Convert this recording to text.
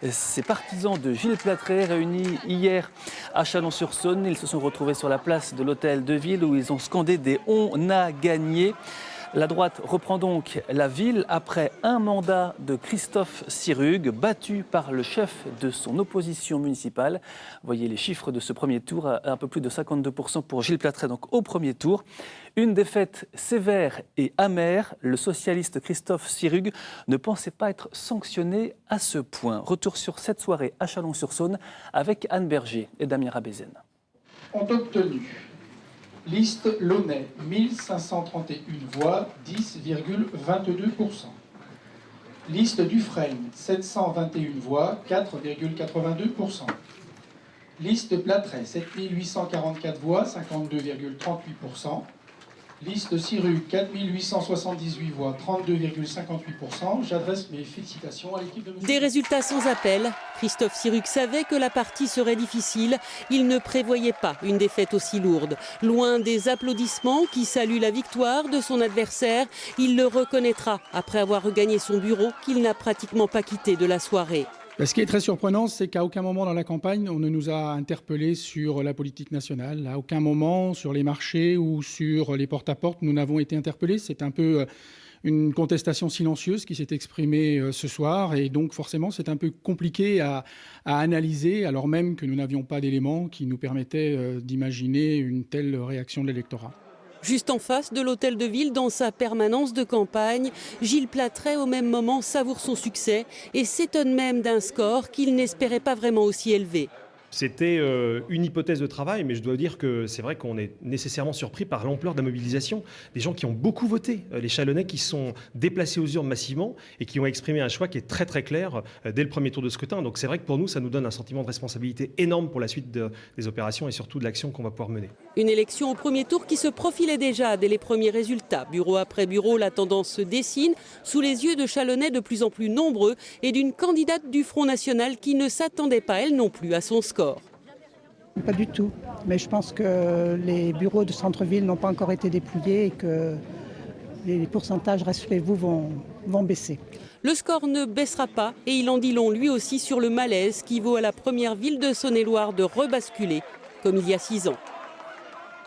Ces partisans de Gilles Plattret réunis hier à Chalon-sur-Saône, ils se sont retrouvés sur la place de l'Hôtel de Ville où ils ont scandé des « On a gagné ». La droite reprend donc la ville après un mandat de Christophe Sirugue, battu par le chef de son opposition municipale. Voyez les chiffres de ce premier tour, un peu plus de 52% pour Gilles Plattret, donc au premier tour. Une défaite sévère et amère. Le socialiste Christophe Sirugue ne pensait pas être sanctionné à ce point. Retour sur cette soirée à Chalon-sur-Saône avec Anne Berger et Damien Rabézen. Ont obtenu liste Launay, 1531 voix, 10,22%. Liste Dufresne, 721 voix, 4,82%. Liste Plattret, 7844 voix, 52,38%. Liste Sirugue, 4878 voix, 32,58%. J'adresse mes félicitations à l'équipe de M. Des résultats sans appel. Christophe Sirugue savait que la partie serait difficile. Il ne prévoyait pas une défaite aussi lourde. Loin des applaudissements qui saluent la victoire de son adversaire, il le reconnaîtra après avoir regagné son bureau qu'il n'a pratiquement pas quitté de la soirée. Ce qui est très surprenant, c'est qu'à aucun moment dans la campagne, on ne nous a interpellés sur la politique nationale. À aucun moment, sur les marchés ou sur les porte-à-porte, nous n'avons été interpellés. C'est un peu une contestation silencieuse qui s'est exprimée ce soir. Et donc, forcément, c'est un peu compliqué à analyser, alors même que nous n'avions pas d'éléments qui nous permettaient d'imaginer une telle réaction de l'électorat. Juste en face de l'Hôtel de Ville, dans sa permanence de campagne, Gilles Plattret, au même moment, savoure son succès et s'étonne même d'un score qu'il n'espérait pas vraiment aussi élevé. C'était une hypothèse de travail, mais je dois dire que c'est vrai qu'on est nécessairement surpris par l'ampleur de la mobilisation. Des gens qui ont beaucoup voté, les Chalonnais qui sont déplacés aux urnes massivement et qui ont exprimé un choix qui est très très clair dès le premier tour de scrutin. Donc c'est vrai que pour nous, ça nous donne un sentiment de responsabilité énorme pour la suite des opérations et surtout de l'action qu'on va pouvoir mener. Une élection au premier tour qui se profilait déjà dès les premiers résultats. Bureau après bureau, la tendance se dessine sous les yeux de Chalonnais de plus en plus nombreux et d'une candidate du Front National qui ne s'attendait pas, elle non plus, à son score. Pas du tout, mais je pense que les bureaux de centre-ville n'ont pas encore été dépouillés et que les pourcentages, rassurez-vous, vont baisser. Le score ne baissera pas et il en dit long lui aussi sur le malaise qui vaut à la première ville de Saône-et-Loire de rebasculer comme il y a 6 ans.